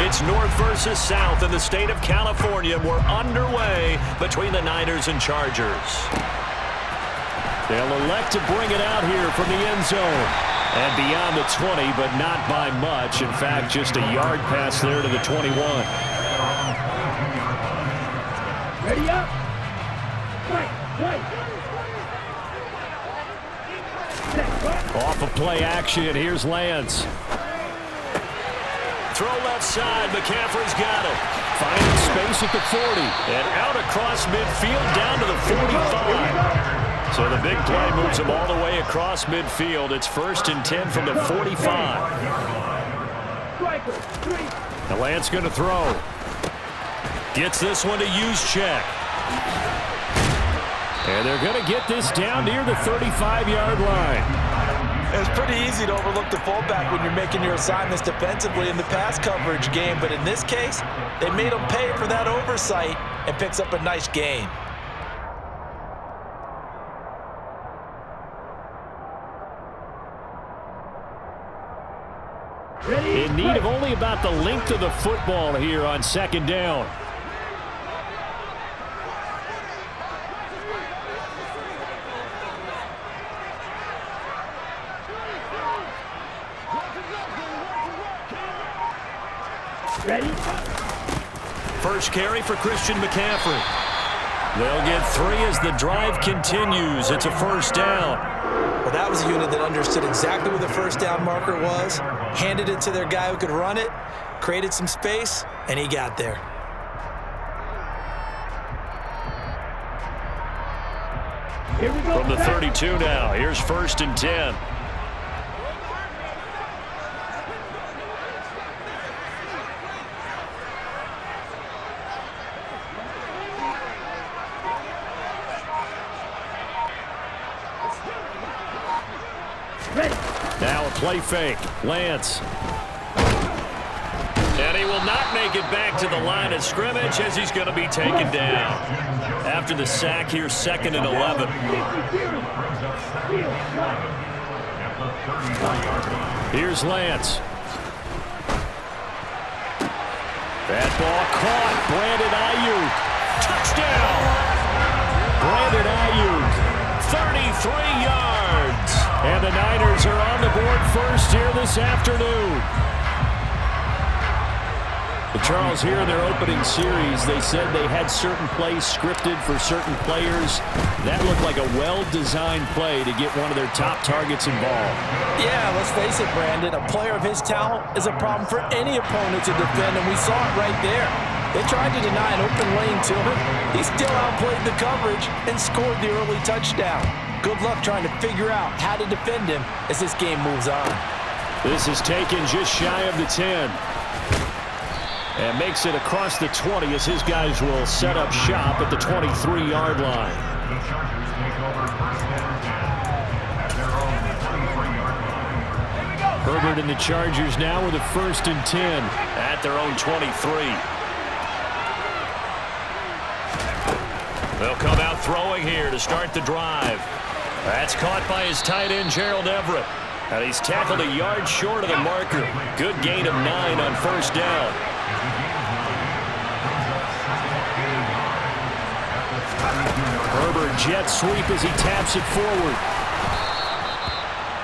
It's North versus South in the state of California. We're underway between the Niners and Chargers. They'll elect to bring it out here from the end zone. And beyond the 20, but not by much. In fact, just a yard pass there to the 21. Ready up. Off of play action, here's Lance. Throw left side, McCaffrey's got it. Finding space at the 40. And out across midfield down to the 45. So the big play moves him all the way across midfield. It's 1st and 10 from the 45. Now Lance going to throw. Gets this one to Juszczyk. And they're going to get this down near the 35-yard line. It's pretty easy to overlook the fullback when you're making your assignments defensively in the pass coverage game, but in this case, they made him pay for that oversight and picks up a nice gain. In need of only about the length of the football here on 2nd down. Ready? First carry for Christian McCaffrey. They'll get 3 as the drive continues. It's a 1st down. Well, that was a unit that understood exactly where the 1st down marker was, handed it to their guy who could run it, created some space, and he got there. Here we go. From the 32 now, here's 1st and 10. Now a play fake. Lance. And he will not make it back to the line of scrimmage as he's going to be taken down. After the sack here, 2nd and 11. Here's Lance. That ball caught. Brandon Ayuk. Touchdown. Brandon Ayuk. 33 yards. And the Niners are on the board first here this afternoon. But Charles, here in their opening series, they said they had certain plays scripted for certain players. That looked like a well-designed play to get one of their top targets involved. Yeah, let's face it, Brandon. A player of his talent is a problem for any opponent to defend, and we saw it right there. They tried to deny an open lane to him. He still outplayed the coverage and scored the early touchdown. Good luck trying to figure out how to defend him as this game moves on. This is taken just shy of the 10. And makes it across the 20 as his guys will set up shop at the 23-yard line. Herbert and the Chargers now with a 1st and 10 at their own 23. They'll come out throwing here to start the drive. That's caught by his tight end, Gerald Everett. And he's tackled a yard short of the marker. Good gain of 9 on 1st down. Herbert jet sweep as he taps it forward.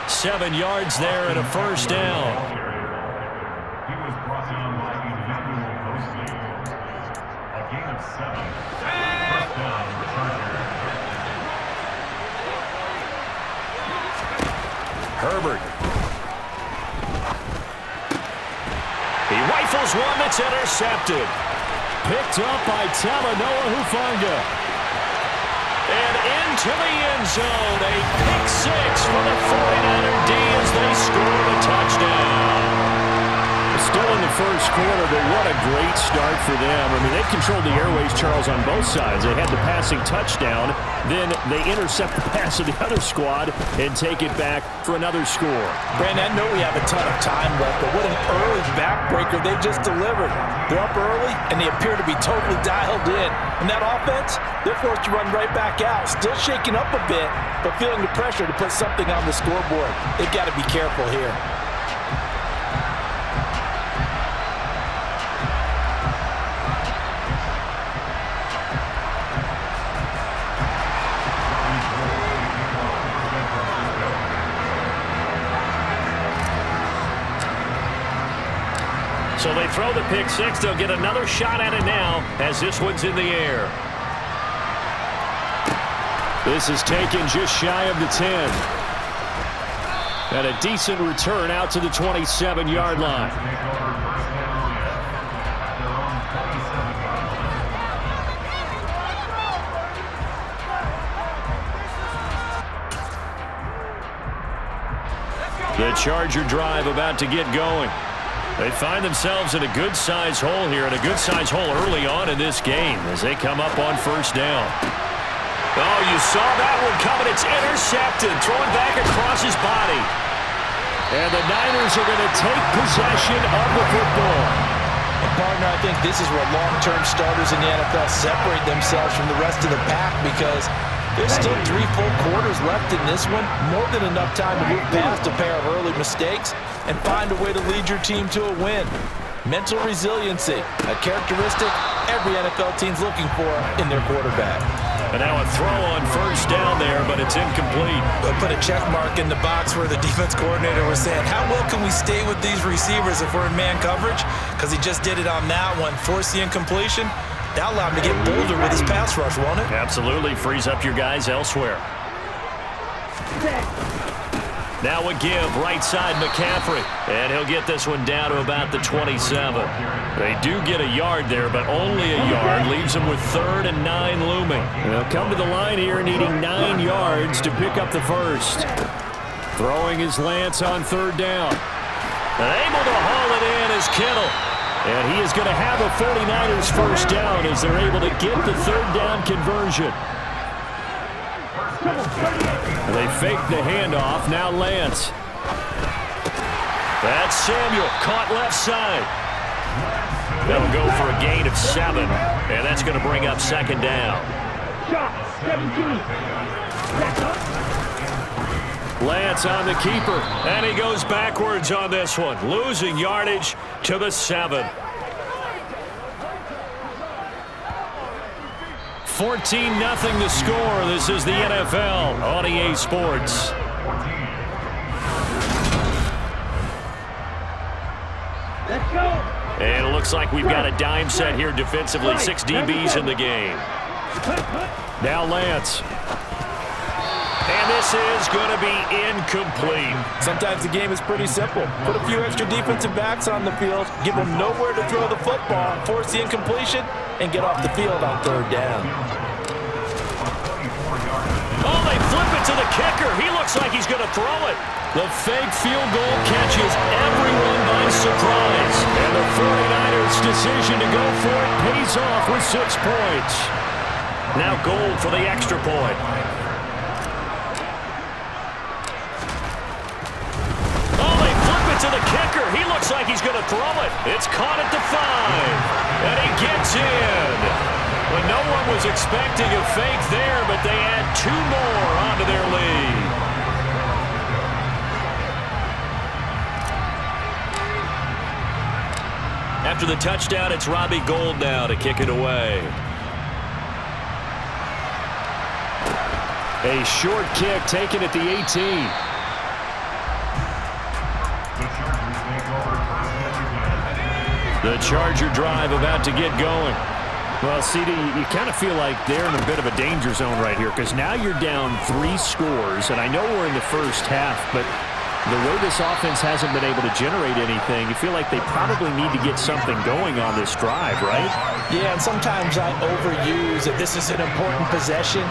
7 yards there and a 1st down. He was brought down by individual mostly. A gain of 7. 1st down, the Chargers. Herbert. He rifles one that's intercepted. Picked up by Talanoa Hufanga. And into the end zone. A pick 6 for the 49er D as they score a touchdown. Still in the 1st quarter, but what a great start for them. I mean, they've controlled the airways, Charles, on both sides. They had the passing touchdown. Then they intercept the pass of the other squad and take it back for another score. Brandon, I know we have a ton of time left, but what an early backbreaker they just delivered. They're up early, and they appear to be totally dialed in. And that offense, they're forced to run right back out. Still shaking up a bit, but feeling the pressure to put something on the scoreboard. They've got to be careful here. So they throw the pick six. They'll get another shot at it now as this one's in the air. This is taken just shy of the 10. And a decent return out to the 27-yard line. The Charger drive about to get going. They find themselves in a good-sized hole here, and a good-sized hole early on in this game as they come up on first down. Oh, you saw that one coming. It's intercepted, thrown back across his body. And the Niners are going to take possession of the football. And partner, I think this is where long-term starters in the NFL separate themselves from the rest of the pack, because there's still 3 full quarters left in this one. More than enough time to move past a pair of early mistakes and find a way to lead your team to a win. Mental resiliency, a characteristic every NFL team's looking for in their quarterback. And now a throw on first down there, but it's incomplete. But put a check mark in the box where the defense coordinator was saying, how well can we stay with these receivers if we're in man coverage? Because he just did it on that one, force the incompletion. That allowed him to get bolder with his pass rush, won't it? Absolutely. Frees up your guys elsewhere. Now a give, right side McCaffrey. And he'll get this one down to about the 27. They do get a yard there, but only a yard. Leaves them with 3rd and 9 looming. They'll come to the line here needing 9 yards to pick up the first. Throwing his Lance on 3rd down. And able to haul it in is Kittle. And he is going to have a 49ers first down as they're able to get the 3rd down conversion. They fake the handoff. Now Lance. That's Samuel. Caught left side. They'll go for a gain of 7. And that's going to bring up 2nd down. Lance on the keeper. And he goes backwards on this one. Losing yardage to the 7. 14-0 the score. This is the NFL on EA Sports. Let's go. And it looks like we've got a dime set here defensively. 6 DBs in the game. Now Lance. And this is going to be incomplete. Sometimes the game is pretty simple. Put a few extra defensive backs on the field, give them nowhere to throw the football, force the incompletion, and get off the field on 3rd down. Oh, they flip it to the kicker. He looks like he's going to throw it. The fake field goal catches everyone by surprise. And the 49ers' decision to go for it pays off with 6 points. Now Gold for the extra point. Oh, they flip it to the kicker. He looks like he's going to throw it. It's caught at the 5. And he gets in. Well, no one was expecting a fake there, but they add 2 more onto their lead. After the touchdown, it's Robbie Gould now to kick it away. A short kick taken at the 18. The Charger drive about to get going. Well, CD, you kind of feel like they're in a bit of a danger zone right here, because now you're down 3 scores, and I know we're in the first half, but the way this offense hasn't been able to generate anything, you feel like they probably need to get something going on this drive, right? Yeah, and sometimes I overuse that this is an important possession,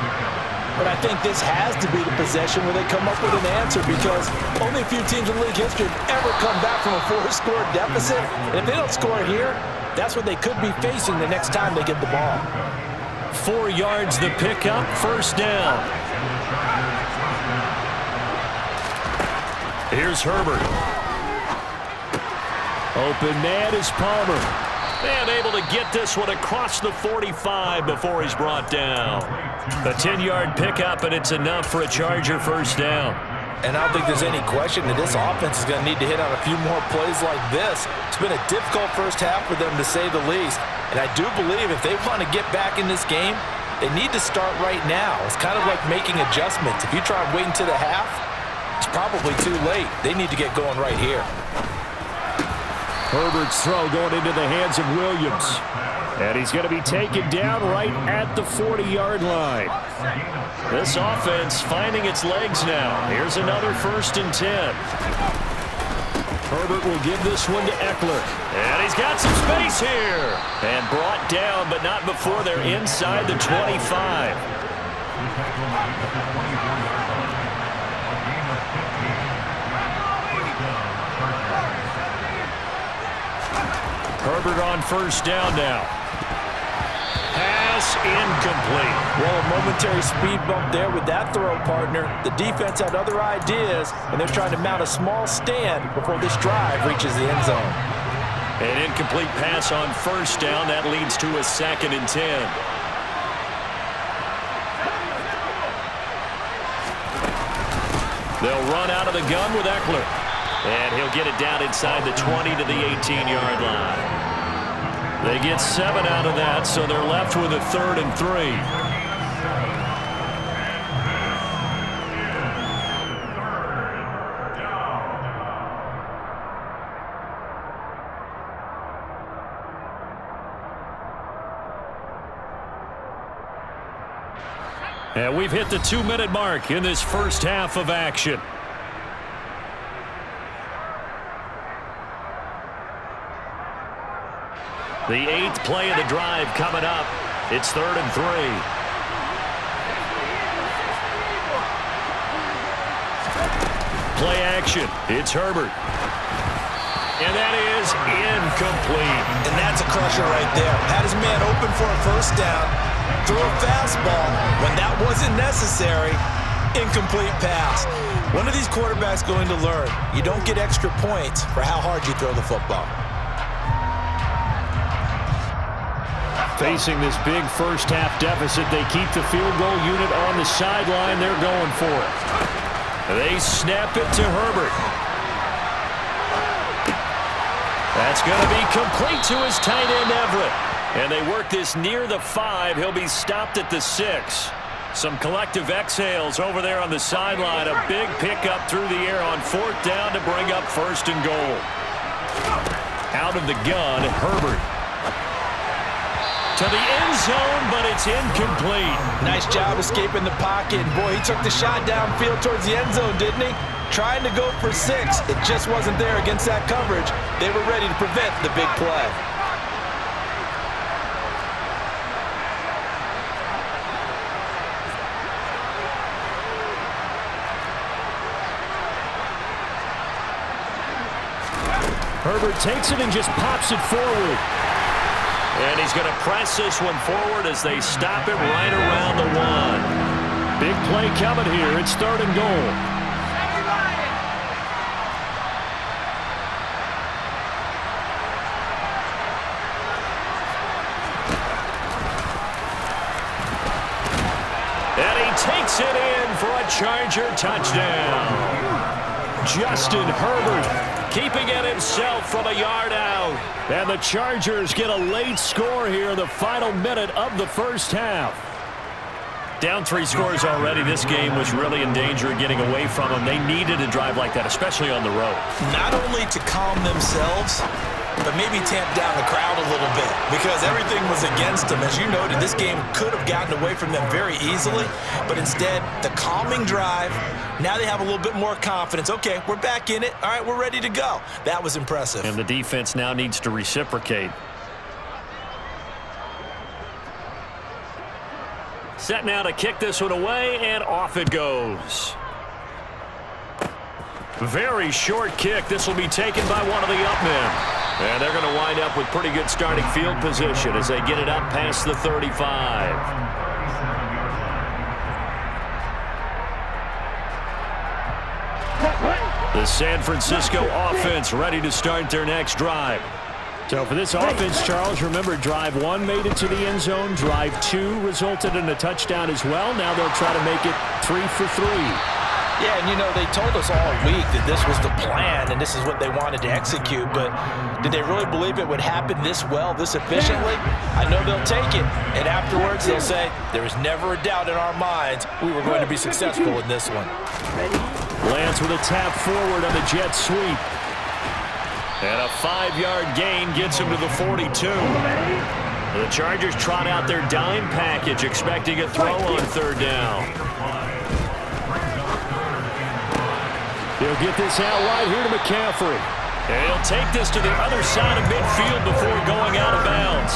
but I think this has to be the possession where they come up with an answer, because only a few teams in league history have ever come back from a 4-score deficit, and if they don't score here, that's what they could be facing the next time they get the ball. 4 yards the pickup, first down. Here's Herbert. Open man is Palmer. And able to get this one across the 45 before he's brought down. A 10-yard pickup, and it's enough for a Charger first down. And I don't think there's any question that this offense is going to need to hit on a few more plays like this. It's been a difficult first half for them, to say the least. And I do believe if they want to get back in this game, they need to start right now. It's kind of like making adjustments. If you try and wait until the half, it's probably too late. They need to get going right here. Herbert's throw going into the hands of Williams. And he's going to be taken down right at the 40-yard line. This offense finding its legs now. Here's another 1st and 10. Herbert will give this one to Eckler. And he's got some space here. And brought down, but not before they're inside the 25. Herbert on 1st down now. Pass incomplete. Well, a momentary speed bump there with that throw, partner. The defense had other ideas, and they're trying to mount a small stand before this drive reaches the end zone. An incomplete pass on 1st down. That leads to a 2nd and 10. They'll run out of the gun with Eckler. And he'll get it down inside the 20 to the 18-yard line. They get 7 out of that, so they're left with a 3rd and 3. And we've hit the 2-minute mark in this first half of action. The 8th play of the drive coming up. It's 3rd and 3. Play action. It's Herbert. And that is incomplete. And that's a crusher right there. Had his man open for a 1st down. Threw a fastball when that wasn't necessary. Incomplete pass. One of these quarterbacks going to learn. You don't get extra points for how hard you throw the football. Facing this big first half deficit, they keep the field goal unit on the sideline. They're going for it. They snap it to Herbert. That's going to be complete to his tight end, Everett. And they work this near the 5. He'll be stopped at the 6. Some collective exhales over there on the sideline. A big pickup through the air on 4th down to bring up 1st and goal. Out of the gun, Herbert. To the end zone, but it's incomplete. Nice job escaping the pocket. Boy, he took the shot downfield towards the end zone, didn't he? Trying to go for 6. It just wasn't there against that coverage. They were ready to prevent the big play. Herbert takes it and just pops it forward. And he's going to press this one forward as they stop it right around the 1. Big play coming here. It's 3rd and goal. And he takes it in for a Charger touchdown. Justin Herbert keeping it himself from a yard out. And the Chargers get a late score here in the final minute of the first half. Down 3 scores already. This game was really in danger of getting away from them. They needed a drive like that, especially on the road. Not only to calm themselves, but maybe tamp down the crowd a little bit because everything was against them. As you noted, this game could have gotten away from them very easily, but instead, the calming drive, now they have a little bit more confidence. Okay, we're back in it. All right, we're ready to go. That was impressive. And the defense now needs to reciprocate. Set now to kick this one away, and off it goes. Very short kick. This will be taken by one of the up men. And they're going to wind up with pretty good starting field position as they get it up past the 35. The San Francisco offense ready to start their next drive. So for this offense, Charles, remember drive 1 made it to the end zone. Drive 2 resulted in a touchdown as well. Now they'll try to make it 3 for 3. Yeah, and you know, they told us all week that this was the plan and this is what they wanted to execute, but did they really believe it would happen this well, this efficiently? I know they'll take it, and afterwards they'll say, there was never a doubt in our minds we were going to be successful in this one. Lance with a tap forward on the jet sweep. And a 5-yard gain gets him to the 42. The Chargers trot out their dime package, expecting a throw on third down. He'll get this out wide here to McCaffrey. And he'll take this to the other side of midfield before going out of bounds.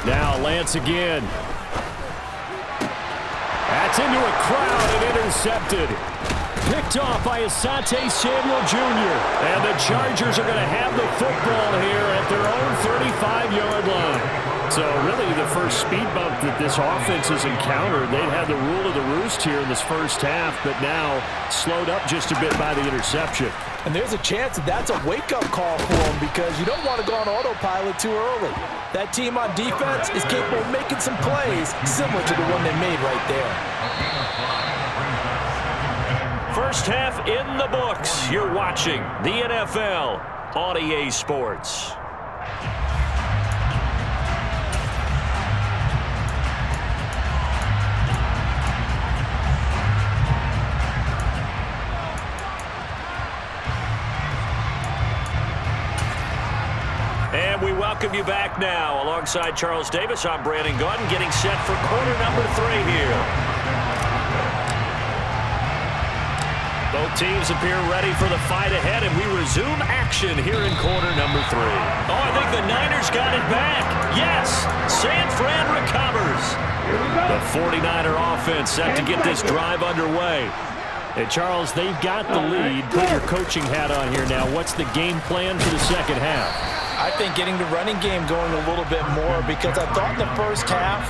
Now Lance again. That's into a crowd and intercepted. Picked off by Asante Samuel Jr. And the Chargers are going to have the football here at their own 35-yard line. So really the first speed bump that this offense has encountered, they'd had the rule of the roost here in this first half, but now slowed up just a bit by the interception. And there's a chance that that's a wake-up call for them because you don't want to go on autopilot too early. That team on defense is capable of making some plays similar to the one they made right there. First half in the books. You're watching the NFL on EA Sports. And we welcome you back now. Alongside Charles Davis, I'm Brandon Gaudin, getting set for quarter number 3 here. Both teams appear ready for the fight ahead, and we resume action here in quarter number 3. Oh, I think the Niners got it back. Yes, San Fran recovers. The 49er offense set to get this drive underway. And Charles, they've got the lead. Put your coaching hat on here now. What's the game plan for the second half? I think getting the running game going a little bit more because I thought in the first half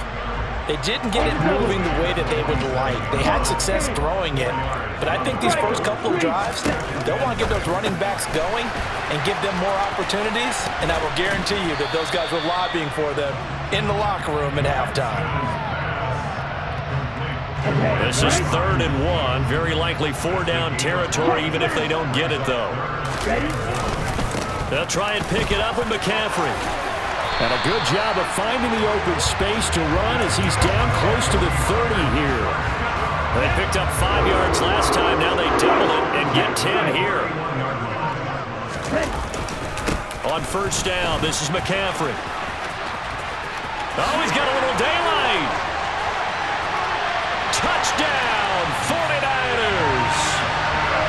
they didn't get it moving the way that they would like. They had success throwing it, but I think these first couple of drives, they'll want to get those running backs going and give them more opportunities, and I will guarantee you that those guys were lobbying for them in the locker room at halftime. This is 3rd and 1, very likely 4-down territory even if they don't get it, though. They'll try and pick it up with McCaffrey. And a good job of finding the open space to run as he's down close to the 30 here. They picked up 5 yards last time. Now they double it and get 10 here. On first down, this is McCaffrey. Oh, he's got a little daylight. Touchdown, 49ers.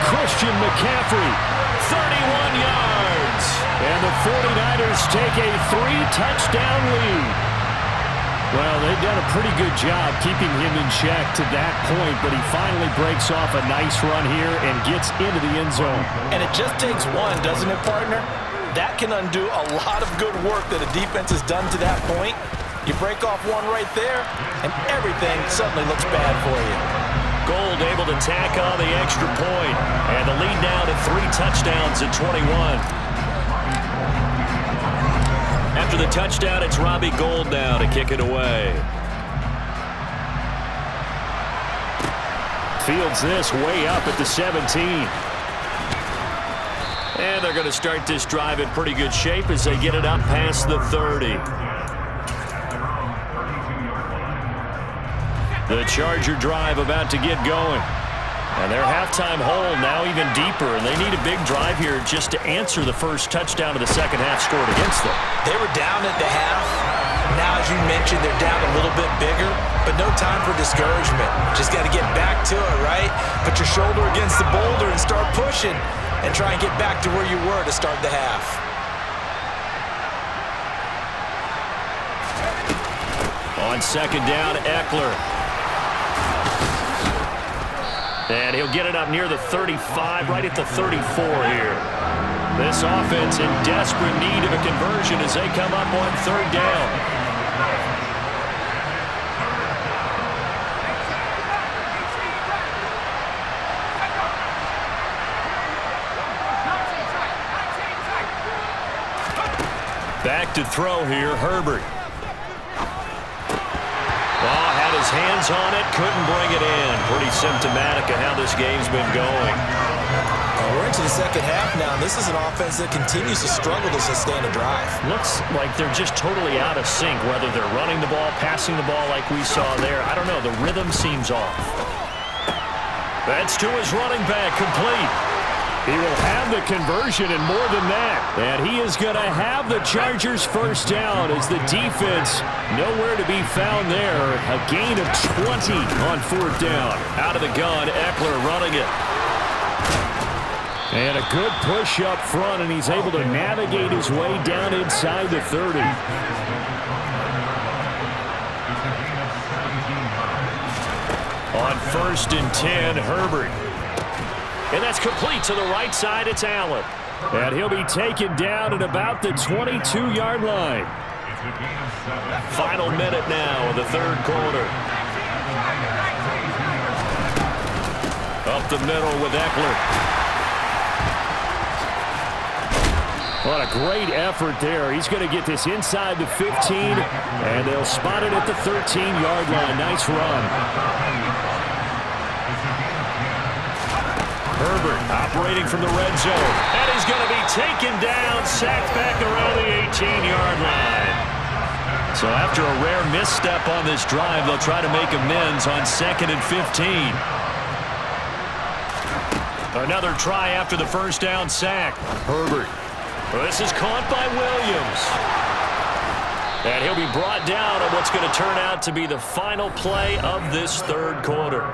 Christian McCaffrey, 31 yards. And the 49ers take a 3-touchdown lead. Well, they've done a pretty good job keeping him in check to that point, but he finally breaks off a nice run here and gets into the end zone. And it just takes one, doesn't it, partner? That can undo a lot of good work that a defense has done to that point. You break off one right there, and everything suddenly looks bad for you. Gold able to tack on the extra point, and the lead now to 3 touchdowns at 21. After the touchdown, it's Robbie Gould now to kick it away. Fields this way up at the 17. And they're going to start this drive in pretty good shape as they get it up past the 30. The Charger drive about to get going. And their halftime hole now even deeper, and they need a big drive here just to answer the first touchdown of the second half scored against them. They were down at the half. Now, as you mentioned, they're down a little bit bigger, but no time for discouragement. Just got to get back to it, right? Put your shoulder against the boulder and start pushing and try and get back to where you were to start the half. On second down, Eckler. And he'll get it up near the 35, right at the 34 here. This offense in desperate need of a conversion as they come up on third down. Back to throw here, Herbert. His hands on it, couldn't bring it in. Pretty symptomatic of how this game's been going. We're into the second half now, and this is an offense that continues to struggle to sustain a drive. Looks like they're just totally out of sync, whether they're running the ball, passing the ball like we saw there. I don't know, the rhythm seems off. That's to his running back, complete. He will have the conversion and more than that. And he is going to have the Chargers first down as the defense nowhere to be found there. A gain of 20 on fourth down. Out of the gun, Eckler running it. And a good push up front, and he's able to navigate his way down inside the 30. On 1st and 10, Herbert. And that's complete to the right side. It's Allen. And he'll be taken down at about the 22-yard line. Final minute now of the third quarter. Up the middle with Eckler. What a great effort there. He's going to get this inside the 15, and they'll spot it at the 13-yard line. Nice run. Herbert operating from the red zone. And he's going to be taken down, sacked back around the 18-yard line. So after a rare misstep on this drive, they'll try to make amends on 2nd and 15. Another try after the first down sack. Herbert. Well, this is caught by Williams. And he'll be brought down on what's going to turn out to be the final play of this third quarter.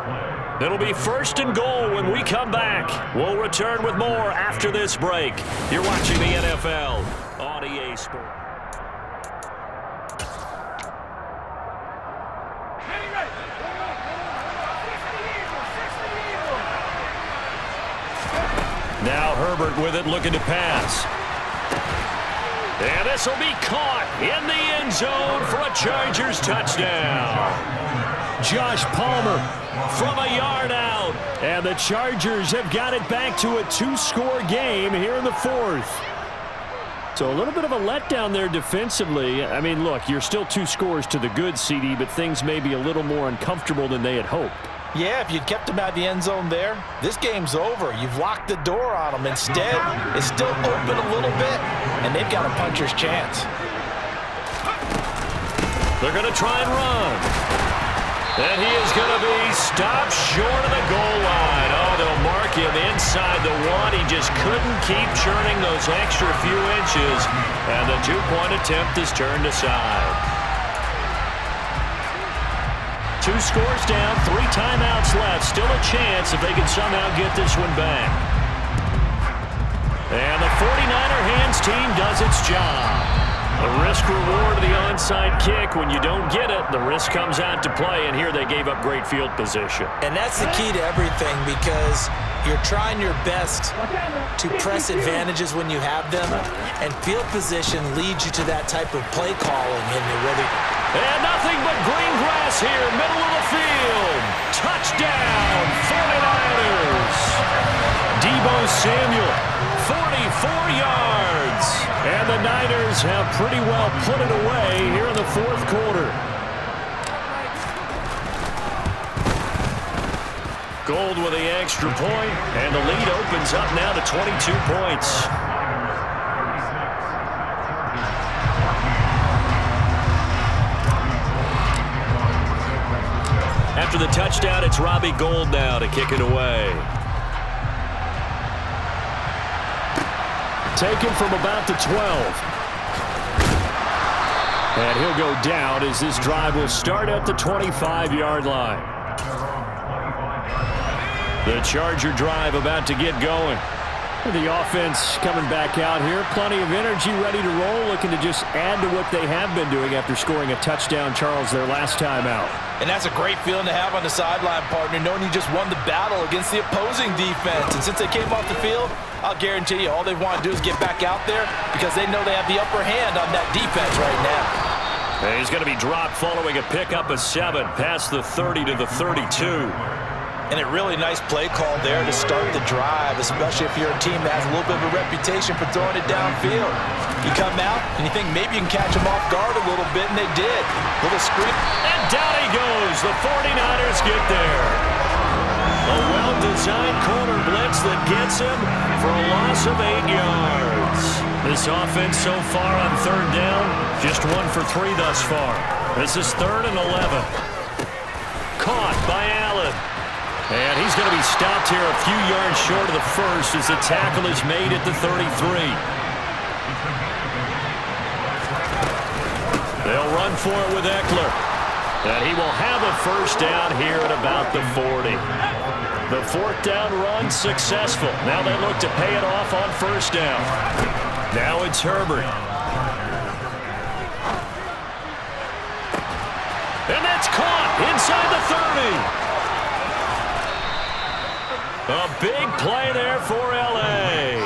It'll be 1st and goal when we come back. We'll return with more after this break. You're watching the NFL on EA Sports. Now Herbert with it, looking to pass. And this will be caught in the end zone for a Chargers touchdown. Josh Palmer from a yard out. And the Chargers have got it back to a 2-score game here in the fourth. So a little bit of a letdown there defensively. I mean, look, you're still 2 scores to the good, CD, but things may be a little more uncomfortable than they had hoped. Yeah, if you'd kept him out of the end zone there, this game's over. You've locked the door on him. Instead, it's still open a little bit, and they've got a puncher's chance. They're going to try and run. And he is going to be stopped short of the goal line. Oh, they'll mark him inside the 1. He just couldn't keep churning those extra few inches, and the 2-point attempt is turned aside. 2 scores down, 3 timeouts left. Still a chance if they can somehow get this one back. And the 49er hands team does its job. The risk-reward of the onside kick. When you don't get it, the risk comes out to play, and here they gave up great field position. And that's the key to everything, because you're trying your best to press advantages when you have them, and field position leads you to that type of play calling. And nothing but green grass here, middle of the field. Touchdown, 49ers. Deebo Samuel, 44 yards. And the Niners have pretty well put it away here in the fourth quarter. Gold with the extra point, and the lead opens up now to 22 points. After the touchdown, it's Robbie Gould now to kick it away. Taken from about the 12. And he'll go down as this drive will start at the 25-yard line. The Charger drive about to get going. The offense coming back out here. Plenty of energy, ready to roll, looking to just add to what they have been doing after scoring a touchdown, Charles, their last time out. And that's a great feeling to have on the sideline, partner, knowing you just won the battle against the opposing defense. And since they came off the field, I'll guarantee you all they want to do is get back out there because they know they have the upper hand on that defense right now. And he's going to be dropped following a pickup of 7 past the 30 to the 32. And a really nice play call there to start the drive, especially if you're a team that has a little bit of a reputation for throwing it downfield. You come out and you think maybe you can catch them off guard a little bit, and they did. Little screen. And down he goes. The 49ers get there. A well-designed corner blitz that gets him for a loss of 8 yards. This offense so far on third down, just 1 for 3 thus far. This is 3rd and 11. Caught by Allen. And he's going to be stopped here a few yards short of the first as the tackle is made at the 33. They'll run for it with Eckler. And he will have a first down here at about the 40. The fourth down run successful. Now they look to pay it off on first down. Now it's Herbert. And that's caught inside the 30. A big play there for L.A.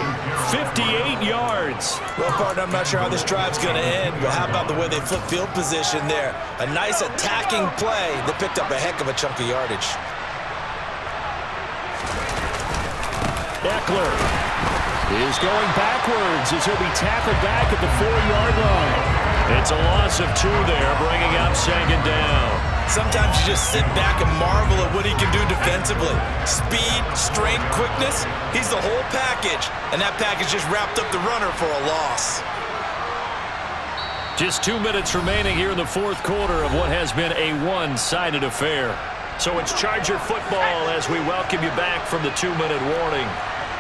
58 yards. Well, partner, I'm not sure how this drive's going to end, but how about the way they flip field position there? A nice attacking play that picked up a heck of a chunk of yardage. Eckler is going backwards as he'll be tackled back at the 4-yard line. It's a loss of 2 there, bringing up second down. Sometimes you just sit back and marvel at what he can do defensively. Speed, strength, quickness, he's the whole package. And that package just wrapped up the runner for a loss. Just 2 minutes remaining here in the fourth quarter of what has been a one-sided affair. So it's Charger football as we welcome you back from the 2-minute warning.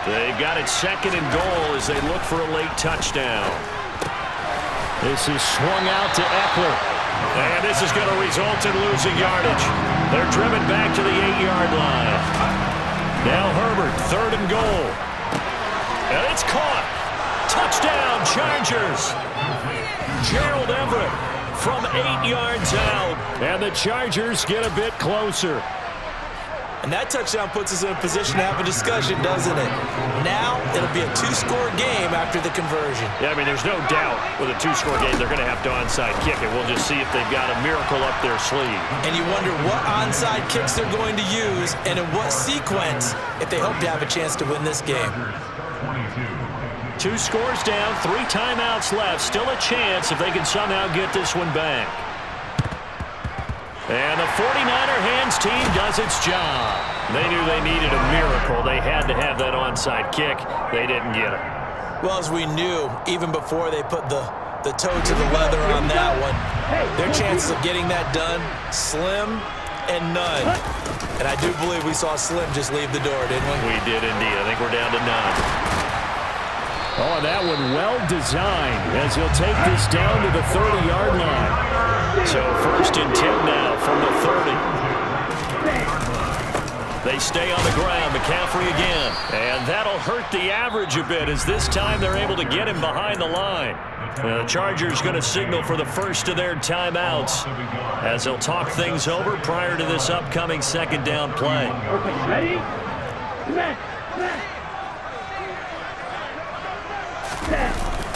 They've got it second and goal as they look for a late touchdown. This is swung out to Eckler. And this is going to result in losing yardage. They're driven back to the 8-yard line. Now Herbert, third and goal. And it's caught. Touchdown, Chargers. Gerald Everett from 8 yards out. And the Chargers get a bit closer. And that touchdown puts us in a position to have a discussion, doesn't it? Now, it'll be a 2-score game after the conversion. Yeah, I mean, there's no doubt with a 2-score game they're going to have to onside kick it. We'll just see if they've got a miracle up their sleeve. And you wonder what onside kicks they're going to use and in what sequence if they hope to have a chance to win this game. 2 scores down, 3 timeouts left. Still a chance if they can somehow get this one back. And the 49er hands team does its job. They knew they needed a miracle. They had to have that onside kick. They didn't get it. Well, as we knew, even before they put the toe to the leather on that one, their chances of getting that done, slim and none. And I do believe we saw Slim just leave the door, didn't we? We did indeed. I think we're down to none. Oh, that one well designed as he'll take this down to the 30-yard line. So first and 10 now from the 30. They stay on the ground. McCaffrey again. And that'll hurt the average a bit as this time they're able to get him behind the line. The Chargers going to signal for the first of their timeouts as they'll talk things over prior to this upcoming second down play. Okay, ready?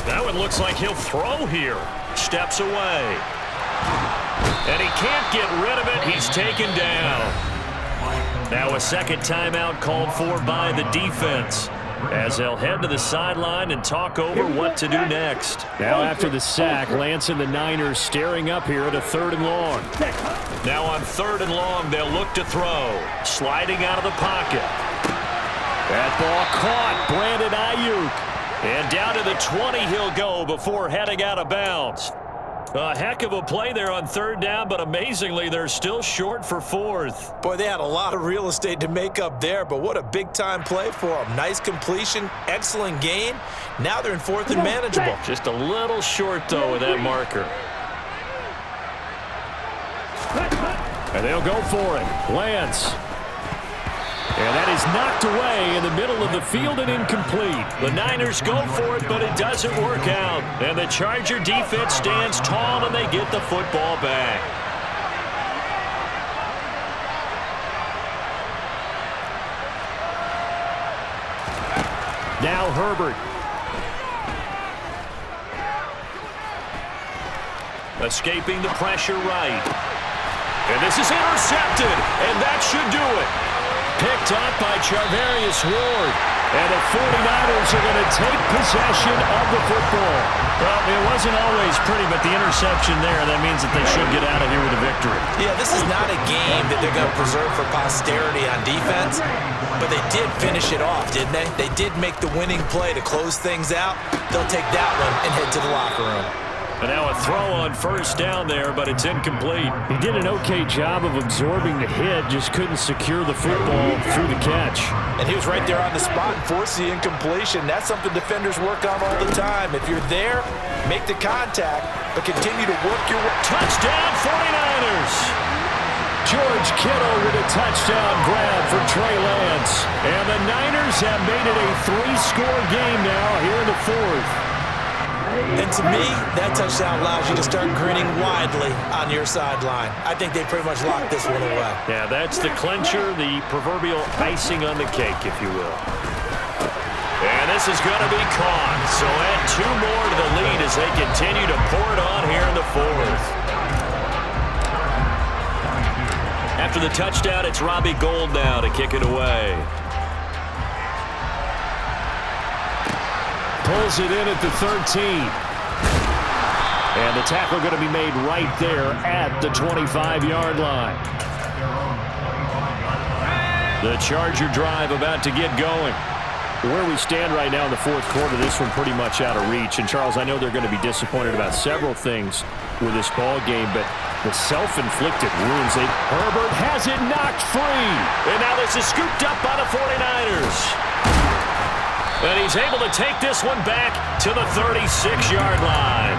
That one looks like he'll throw here. Steps away. And he can't get rid of it. He's taken down. Now a second timeout called for by the defense as they'll head to the sideline and talk over what to do next. Now after the sack, Lance and the Niners staring up here at a 3rd and long. Now on 3rd and long, they'll look to throw. Sliding out of the pocket. That ball caught. Brandon Ayuk. And down to the 20 he'll go before heading out of bounds. A heck of a play there on 3rd down, but amazingly, they're still short for 4th. Boy, they had a lot of real estate to make up there, but what a big-time play for them. Nice completion, excellent gain. Now they're in 4th and manageable. Just a little short, though, with that marker. And they'll go for it. Lance. And that is knocked away in the middle of the field and incomplete. The Niners go for it, but it doesn't work out. And the Charger defense stands tall, and they get the football back. Now Herbert. Escaping the pressure right. And this is intercepted, and that should do it. Picked up by Charvarius Ward. And the 49ers are going to take possession of the football. Well, it wasn't always pretty, but the interception there, that means that they should get out of here with a victory. Yeah, this is not a game that they're going to preserve for posterity on defense, but they did finish it off, didn't they? They did make the winning play to close things out. They'll take that one and head to the locker room. And now a throw on first down there, but it's incomplete. He did an okay job of absorbing the hit, just couldn't secure the football through the catch. And he was right there on the spot and forced the incompletion. That's something defenders work on all the time. If you're there, make the contact, but continue to work your way. Touchdown 49ers! George Kittle with a touchdown grab for Trey Lance. And the Niners have made it a 3-score game now here in the fourth. And to me, that touchdown allows you to start grinning widely on your sideline. I think they pretty much locked this one away. Yeah, that's the clincher, the proverbial icing on the cake, if you will. And this is going to be caught. So add 2 more to the lead as they continue to pour it on here in the fourth. After the touchdown, it's Robbie Gould now to kick it away. Pulls it in at the 13. And the tackle going to be made right there at the 25-yard line. The Charger drive about to get going. Where we stand right now in the fourth quarter, this one pretty much out of reach. And, Charles, I know they're going to be disappointed about several things with this ball game, but the self-inflicted wounds. Herbert has it knocked free. And now this is scooped up by the 49ers. And he's able to take this one back to the 36-yard line.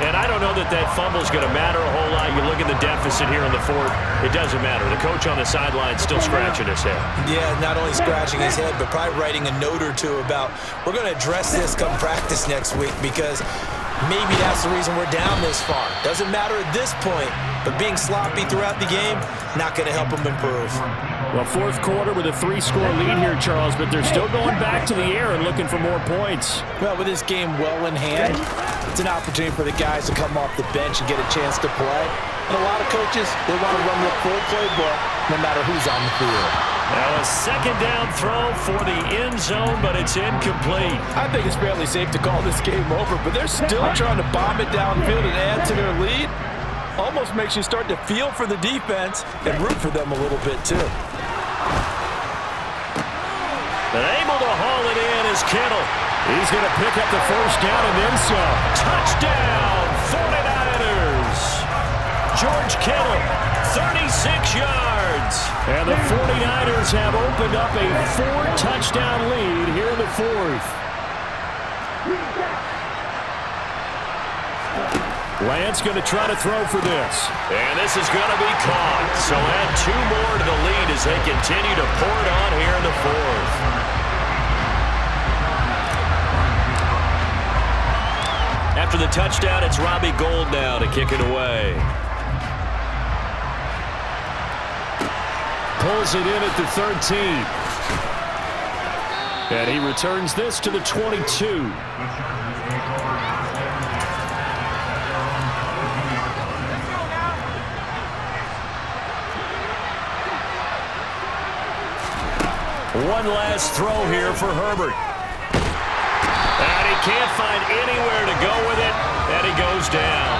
And I don't know that that fumble is going to matter a whole lot. You look at the deficit here in the fourth, it doesn't matter. The coach on the sideline still scratching his head. Yeah, not only scratching his head, but probably writing a note or two about, we're going to address this come practice next week because maybe that's the reason we're down this far. Doesn't matter at this point, but being sloppy throughout the game, not going to help them improve. Well, fourth quarter with a 3-score lead here, Charles, but they're still going back to the air and looking for more points. Well, with this game well in hand, it's an opportunity for the guys to come off the bench and get a chance to play. And a lot of coaches, they want to run the full playbook no matter who's on the field. Now a second down throw for the end zone, but it's incomplete. I think it's fairly safe to call this game over, but they're still trying to bomb it downfield and add to their lead. Almost makes you start to feel for the defense and root for them a little bit too. And able to haul it in is Kittle. He's going to pick up the first down and then some. Touchdown, 49ers. George Kittle, 36 yards. And the 49ers have opened up a 4-touchdown lead here in the fourth. Lance going to try to throw for this. And this is going to be caught. So add 2 more to the lead as they continue to pour it on here in the fourth. After the touchdown, it's Robbie Gould now to kick it away. Pulls it in at the 13. And he returns this to the 22. One last throw here for Herbert. And he can't find anywhere to go with it, and he goes down.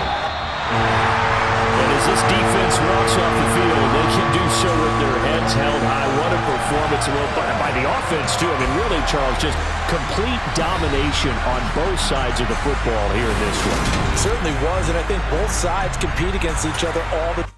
And as this defense walks off the field, they can do so with their heads held high. What a performance by the offense, too. I mean, really, Charles, just complete domination on both sides of the football here in this one. It certainly was, and I think both sides compete against each other all the time.